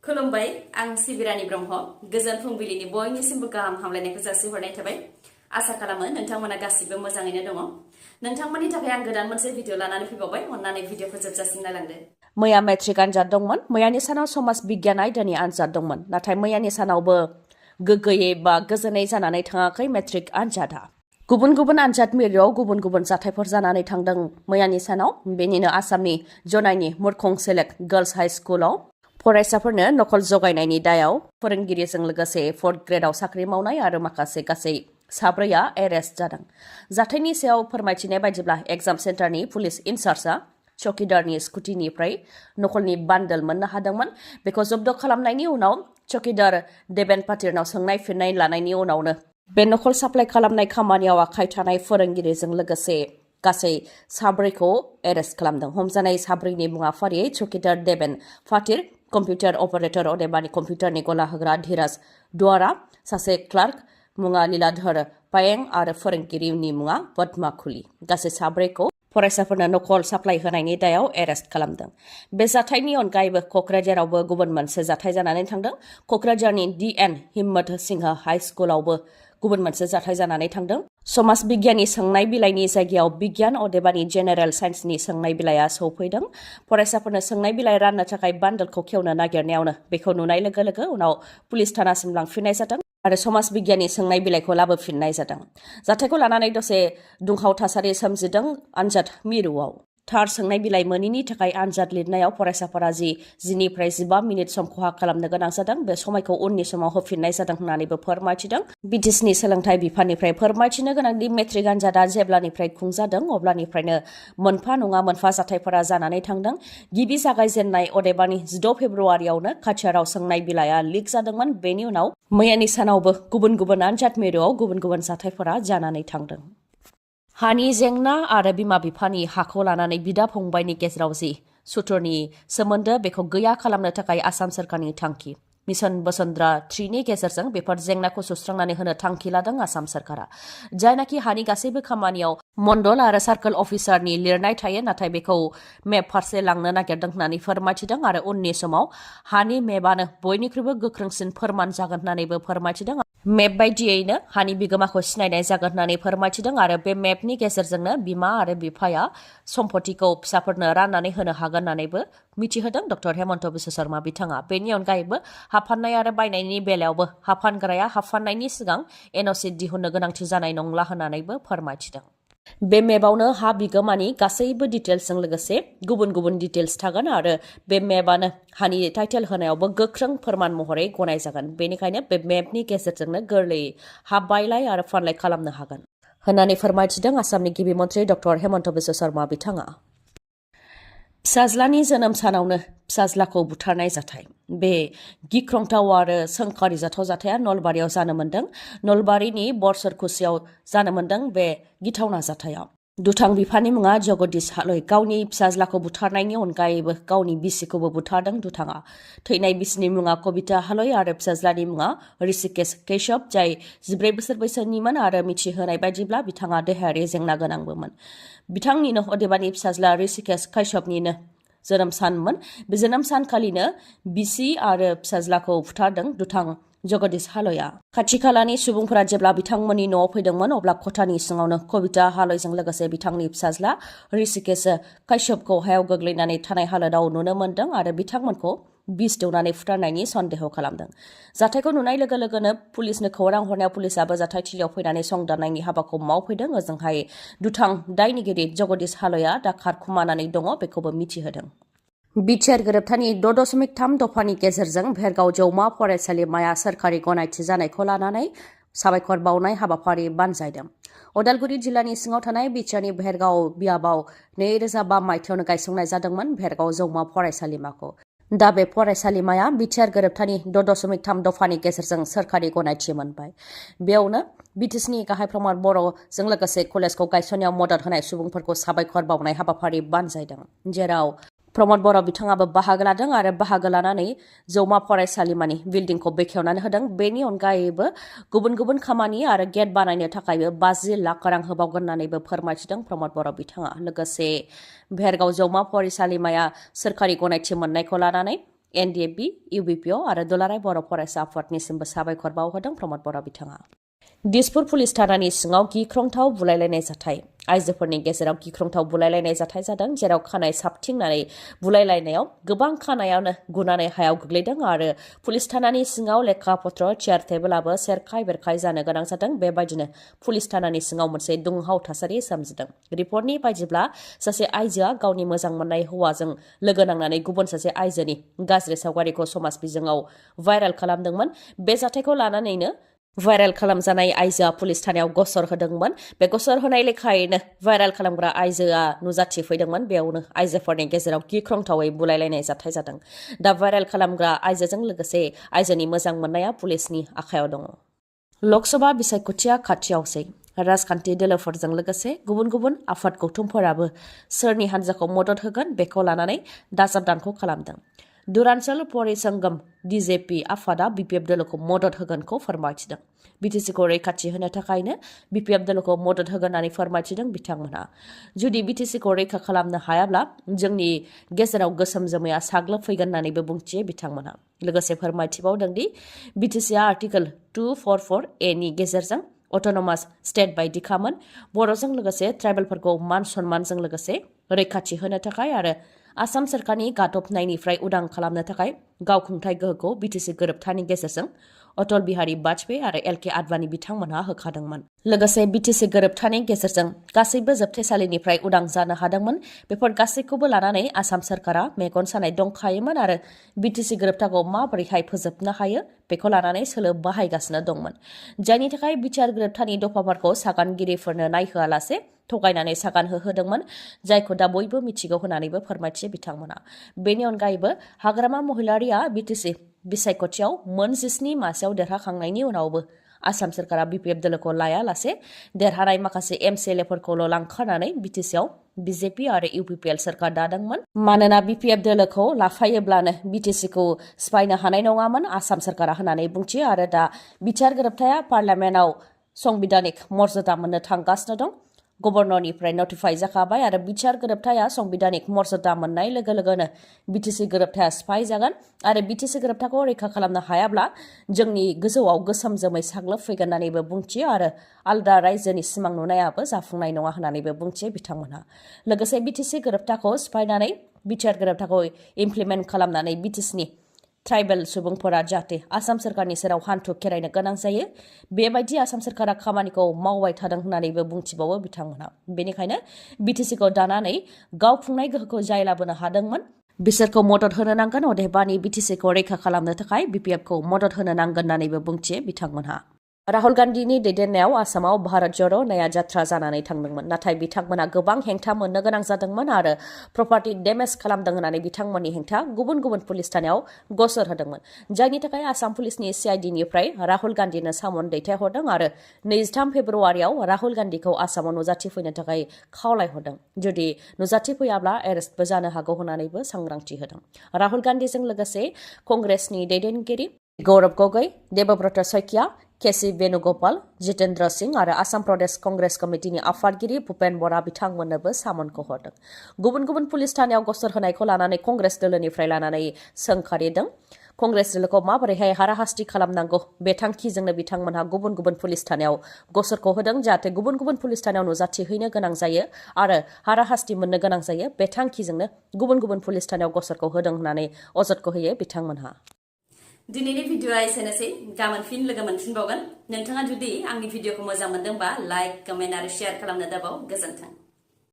खुलुमबाय आं सिबिरानि ब्रह्म गोजोन फुंबिलिनि बयनिसिमबो गाहाम हामलायनायखौ जासिहरनाय थाबाय आसा खालामो नोंथांमोना गासिबो मोजाङैनो दङ नोंथांमोननि थाखाय आं गोदान मोनसे भिडिअ लानानै फैबावबाय अन्नानै भिडिअखौ जोबजासिम नायलांदो मैया मेट्रिक आनजाद दंमोन मैयानि सानाव समाज बिगियान आयदानि आनजाद दंमोन नाथाय मैयानि सानावबो गोग्गोयै बा गोजोनै जानानै थाङाखै मेट्रिक आनजादा गुबुन गुबुन आनजाद मिरुआव गुबुन गुबुन जाथायफोर जानानै थांदों मैयानि सानाव बेनिनो आसामनि जनाइनि मुरखं सेलेक्ट गार्लस हाइ स्कुलाव फरायसाफोरनो नकल जगायनायनि दायाव फोरोंगिरिजों लोगोसे 4th ग्रेडआव साख्रि मावनाय आरो माखासे गासै साब्रैया एरेस्ट जादों जाथायनि सायाव फोरमायथिनाय बायदिब्ला एग्जाम सेन्टारनि पुलिस इनचार्जआ चौकीदारनि स्कुटिनिफ्राय नकलनि बान्डल मोननो हादोंमोन बेखौ जब्द खालामनायनि उनाव चौकीदार देबेन पाटिरनाव सोंनाय फिननाय लानायनि उनावनो बे नकल साप्लाइ खालामनाय खामानियाव आखाइ थानाय फोरोंगिरिजों लोगोसे गासै साब्रैखौ एरेस्ट खालामदों हमजानाय साब्रैनि मुङा फारियै चौकीदार देबेन पाटिर कम्पिउटार अपारेटर अदेबानि कम्पिउटारनि गला होग्रा धीराज दुवारा सासे क्लार्क मुङा लीलाधर पायें आरो फोरोंगिरिनि मुङा पद्मा खुली गासै साब्रैखौ फरायसाफोरनो नकल साप्लाइ होनायनि दायाव एरेस्ट खालामदों बे जाथायनि अनगायैबो क'क्राझारावबो गुबुन मोनसे जाथाय जानानै थांदों क'क्राझारनि DN हिम्मत सिंह हाइ स्कुलावबो गुबुन मोनसे जाथाय जानानै थांदों समाज बिगियाननि सोंनाय बिलाइनि जायगायाव बिगियान अदेबानि जेनेरेल साइन्सनि सोंनाय बिलाइया सौफैदों फरायसाफोरनो सोंनाय बिलाइ राननो थाखाय बान्डलखौ खेवनो नागिरनायावनो बेखौ नुनाय लोगो लोगो उनाव पुलिस थानासिम लांफिननाय जादों आरो समाज बिगियाननि सोंनाय बिलाइखौ लाबोफिननाय जादों जाथायखौ लानानै दसे दुंहाव थासारि सोमजिदों आनजाद मिरुआव थार सोंनाय बिलाइ मोनैनि थाखाय आनजाद लिरनायाव फरायसाफोरा 10निफ्राय 15 मिनिट सम खहा खालामनो गोनां जादों बे समायखौ उननि समाव होफिननाय जादों होननानैबो फोरमायथिदों बिटिसिनि सोलोंथाइ बिफाननिफ्राय फोरमायथिनो गोनांदि मेट्रिक आनजादा जेब्लानिफ्राय खुंजादों अब्लानिफ्रायनो मोनफा नङा मोनफा जाथायफोरा जानानै थांदों गिबि जागायजेननाय अदेबानि 16 फेब्रुवारियावनो काछाराव सोंनाय बिलाइया लिक जादोंमोन बेनि उनाव मैयानि सानावबो गुबुन गुबुन आनजाद मिरुआव गुबुन गुबुन जाथायफोरा जानानै थांदों हानि जेंना आरो बिमा बिफानि हाखौ लानानै बिदा फंबायनि गेजेराव सुथुरनि सोमोन्दो बेखौ गैया खालामनो थाखाय आसाम सरकारनि थांखि मिशन बसुन्धरा 3नि गेजेरजों बेफोर जेंनाखौ सुस्रांनानै होनो थांखि लादों आसाम सरकारा जायनाखि हानि गासैबो खामानियाव मण्डल आरो सार्कोल अफिसारनि लिरनाय थायो नाथाय बेखौ मेप फारसे लांनो नागिरदों होननानै फोरमायथिदों आरो उननि समाव हानि मेपआनो बयनिख्रुइबो गोख्रोंसिन फोरमान जागोन होननानैबो फोरमायथिदों मेप बायदियैनो हानि बिगोमाखौ सिनायनाय जागोन होननानै फोरमायथिदों आरो बे मेपनि गेजेरजोंनो बिमा आरो बिफाया सम्पतिखौ फिसाफोरनो राननानै होनो हागोन होननानैबो मिथिहोदों डक्टर हेमन्त बिश्व शर्मा बिथाङा बेनि अनगायैबो हा फाननाय आरो बायनायनि बेलायावबो हा फानग्राया हा फाननायनि सिगां एनअसि दिहुननो गोनांथि जानाय नंला होननानैबो फोरमायथिदों बे मेपआवनो हा बिगोमानि गासैबो डिटेल्सजों लोगोसे गुबुन गुबुन डिटेल्स थागोन आरो बे मेपआनो हानि टाइटेल होनायावबो गोख्रों फोरमान महरै गनायजागोन बेनिखायनो बे मेपनि गेजेरजोंनो गोरलैयै हा बायलाय आरो फानलाय खालामनो हागोन होननानै फोरमायथिदों आसामनि गिबि मन्थ्रि डक्टर हेमन्त बिश्व शर्मा बिथाङा फिसाज्लानि जोनोम सानावनो फिसाज्लाखौ बुथारनाय जाथाय बे गिख्रंथाव आरो सोंखारिजाथाव जाथाया नलबारियाव जानो मोन्दों नलबारिनि बरसरकुसियाव जानो मोन्दों बे गिथावना जाथाया दुथां बिफानि मुङा जगदीश हालय गावनि फिसाज्लाखौ बुथारनायनि अनगायैबो गावनि बिसिखौबो बुथारदों दुथाङा थैनाय बिसिनि मुङा कबिता हालय आरो फिसाज्लानि मुङा ऋषिकेश कैशब जाय 14 बोसोर बैसोनिमोन आरो मिथिहोनाय बायदिब्ला बिथाङा देहायारि जेंना गोनांबोमोन बिथांनिनो अदेबानि फिसाज्ला ऋषिकेश कैशबनिनो जोनोम सानमोन बे जोनोम सानखालिनो बिसि आरो फिसाज्लाखौ बुथारदों दुथां जगदीश हालयआ खाथि खालानि सुबुंफोरा जेब्ला बिथांमोननि न'आव फैदोंमोन अब्ला खथानि सिङावनो कबिता हालयजों लोगोसे बिथांनि फिसाज्ला ऋषिकेश कैशबखौ हायाव गोग्लैनानै थानाय हालोदाव नुनो मोन्दों आरो बिथांमोनखौ बिस दौनानै फुथारनायनि सन्देह खालामदों जाथायखौ नुनाय लोगो लोगोनो पुलिसनो खौरां हरनायाव पुलिसाबो जाथायथिलियाव फैनानै संदाननायनि हाबाखौ मावफैदों ओजोंहाय दुथां दायनिगिरि जगदीश हालयआ दा खारखुमानानै दङ बेखौबो मिथिहोदों बिटिआर गोरोबथानि 6.3 दफानि गेजेरजों भेरगाव जौमा फरायसालिमाया सोरखारि गनायथि जानायखौ लानानै साबायखर बावनाय हाबाफारि बानजायदों उदालगुरि जिल्लानि सिङाव थानाय बिटिआरनि भेरगाव बियाबाव 2005 मायथाइयावनो गायसंनाय जादोंमोन भेरगाव जौमा फरायसालिमाखौ दा बे फरायसालिमाया बिटिआर गोरोबथानि 6.3 दफानि गेजेरजों सोरखारि गनायथि मोनबाय बेयावनो बिटिसिनि गाहाय प्रमद बर'जों लोगोसे कलेजखौ गायसननायाव मदद होनाय सुबुंफोरखौ साबायखर बावनाय हाबाफारि बानजायदों जेराव प्रमद बर' बिथाङाबो बाहागो लादों आरो बाहागो लानानै जौमा फरायसालिमानि बिल्डिंखौ बेखेवनानै होदों बेनि अनगायैबो गुबुन गुबुन खामानि आरो गेट बानायनो थाखायबो 50 लाख रां होबावगोन होननानैबो फोरमायथिदों प्रमद बर' बिथाङा लोगोसे भेरगाव जौमा फरायसालिमाया सोरखारि गनायथि मोननायखौ लानानै NDFB, UBPO आरो दुलाराय बर' फरायसा आफादनिसिमबो साबायखर बावहरदों प्रमद बर' बिथाङा। दिसपुर पुलिस थानानि सिङाव गिख्रंथाव बुलायलायनाय जाथाय। आइजोफोरनि गेजेराव गिख्रंथाव बुलायलायनाय जाथाय जादों, जेराव खानाय साबथिंनानै बुलायलायनायाव गोबां खानायावनो गुनानै हायाव गोग्लैदों आरो पुलिस थानानि सिङाव लेखा पत्र, चेयार टेबोलाबो सेरखाय बेरखाय जानो गोनां जादों। बेबायदिनो पुलिस थानानि सिङाव मोनसे दुंहाव थासारि सोमजिदों। रिपर्टनि बायदिब्ला सासे आइजोआ गावनि मोजां मोननाय हौवाजों लोगो नांनानै गुबुन सासे आइजोनि गाज्रि सावगारिखौ समाज बिजोङाव भाइरेल खालामदोंमोन। बे जाथायखौ लानानैनो भाइरेल खालामजानाय आइजोआ पुलिस थानायाव गसर होदोंमोन। बे गसर होनाय लेखायैनो भाइरेल खालामग्रा आइजोआ नुजाथिफैदोंमोन। बेयावनो आइजोफोरनि गेजेराव गिख्रंथावै बुलायलायनाय जाथाय जादों। दा भाइरेल खालामग्रा आइजोजों लोगोसे आइजोनि मोजां मोननाया पुलिसनि आखायाव दङ। लकसभा बिसायख'थिया खाथियावसै। राजखान्थि दोलोफोरजों लोगोसे गुबुन गुबुन आफाद गौथुमफोराबो सोरनि हान्जाखौ मदद होगोन बेखौ लानानै दाजाब दानख' खालामदों। दुरान्चल परिसंगम DJP आफादा BPF दोलोखौ मदद होगोनखौ फोरमायथिदों। BTCखौ रैखाथि होनो थाखायनो BPF दोलोखौ मदद होगोन होननानै फोरमायथिदों बिथांमोनहा। जुदि BTCखौ रैखा खालामनो हायाब्ला जोंनि गेजेराव गोसोम जोमैया साग्लोबफैगोन होननानैबो बुंथियो बिथांमोनहा। लोगोसे फोरमायथिबावदों दि BTCआ आर्टिकेल 244A नि गेजेरजों अट'नमास स्टेट बायदिखामोन। बर'जों लोगोसे ट्राइबेलफोरखौ मान सन्मानजों लोगोसे रैखाथि होनो थाखाय आरो आसाम सोरखारनि गादबनायनिफ्राय उदां खालामनो थाखाय गावखुंथाय गोहोखौ BTC गोरोबथानि गेजेरजों अटल बिहारी वाजपेयी आरो LK आडवाणी बिथांमोनहा होखादोंमोन। लोगोसे BTC गोरोबथानि गेजेरजों गासैबो जोबथेसालिनिफ्राय उदां जानो हादोंमोन। बेफोर गासैखौबो लानानै आसाम सोरखारा मेगन सानाय दंखायोमोन आरो BTC गोरोबथाखौ माबोरैहाय फोजोबनो हायो बेखौ लानानै सोलो बाहायगासिनो दंमोन। जायनि थाखाय बिटिआर गोरोबथानि दफाफोरखौ सागानगिरिफोरनो नायहोआलासे थगायनानै सागान होहोदोंमोन, जायखौ दा बयबो मिथिगौ होननानैबो फोरमायथियो बिथांमोना। बेनि अनगायैबो हाग्रामा महिलारिया BTC बिसायख'थियाव मोन 17 मासियाव देरहाखांनायनि उनावबो आसाम सोरखारा BPF दोलोखौ लायालासे देरहानाय माखासे MCLAफोरखौल' लांखारनानै BTCआव BJP आरो UPPL सोरखार दादोंमोन। मानोना BPF दोलोखौ लाफायोब्लानो BTCखौ सिफायनो हानाय नङामोन आसाम सोरखारा होननानै बुंथियो आरो दा बिटिआर गोरोबथाया पार्लियामेन्टआव संबिधानिक मर्यादा मोननो थांगासिनो दं। गभर्नरनिफ्राय नटिफाइ जाखाबाय आरो बिटिआर गोरोबथाया संबिधानिक मर्यादा मोननाय लोगो लोगोनो BTC गोरोबथाया सिफाय जागोन आरो BTC गोरोबथाखौ रैखा खालामनो हायाब्ला जोंनि गोजौआव गोसोम जोमै साग्लोबफैगोन होननानैबो बुंथियो आरो आलदा रायजोनि सिमां नुनायाबो जाफुंनाय नङा होननानैबो बुंथियो बिथांमोनहा। लोगोसे BTC गोरोबथाखौ सिफायनानै बिटिआर गोरोबथाखौ इमप्लिमेन्ट खालामनानै BTCनि ट्राइबेल सुबुंफोरा जाहाथे आसाम सोरखारनि सेराव हान्थु खेरायनो गोनां जायो, बेबायदि आसाम सोरखारा खामानिखौ मावबाय थादों होननानैबो बुंथिबावो बिथांमोनहा। बेनिखायनो BTCखौ दानानै गावखुंनाय गोहोखौ जाय लाबोनो हादोंमोन बिसोरखौ मदद होनो नांगोन। अदेबानि BTCखौ रैखा खालामनो थाखाय BPFखौ मदद होनो नांगोन होननानैबो बुंथियो बिथांमोनहा। राहुल गान्धीनि दैदेननायाव आसामाव भारत ज'र' न्याय जात्रा जानानै थांदोंमोन, नाथाय बिथांमोना गोबां हेंथा मोननो गोनां जादोंमोन आरो प्रपार्टि डेमेज खालामदों होननानै बिथांमोननि हेंथा गुबुन गुबुन पुलिस थानायाव गसर होदोंमोन, जायनि थाखाय आसाम पुलिसनि CIDनिफ्राय राहुल गान्धीनो सामन दैथायहरदों आरो 23 फेब्रुवारियाव राहुल गान्धीखौ आसामाव नुजाथिफैनो थाखाय खावलायहरदों। जुदि नुजाथिफैयाब्ला एरेस्टबो जानो हागौ होननानैबो सांग्रांथि होदों। राहुल गान्धीजों लोगोसे कंग्रेसनि दैदेनगिरि गौरव गगৈ, देबब्रत सैकिया, केसि वेणुगोपाल, जितेन्द्र सिंह आरो आसाम प्रदेश कंग्रेस कमिटिनि आफादगिरि भूपेन बरा बिथांमोननोबो सामनखौ हरदों। गुबुन गुबुन पुलिस थानायाव गसर होनायखौ लानानै कंग्रेस दोलोनिफ्राय लानानै सोंखारिदों। कंग्रेस दोलोखौ माबोरैहाय हाराहास्ति खालामनांगौ बे थांखिजोंनो बिथांमोनहा गुबुन गुबुन पुलिस थानायाव गसरखौ होदों, जाहाथे गुबुन गुबुन पुलिस थानायाव नुजाथिहैनो गोनां जायो आरो हाराहास्ति मोननो गोनां जायो। बे थांखिजोंनो गुबुन गुबुन पुलिस थानायाव गसरखौ होदों होननानै अजदखौ होयो बिथांमोनहा। दिनैनि भिडिअआ एसेनोसै। गाबोन फिन लोगो मोनफिनबावगोन। नोंथाङा जुदि आंनि भिडिअखौ मोजां मोनदोंबा लाइक, कमेन्ट आरो शेयार खालामनो दाबाव। गोजोन्थों।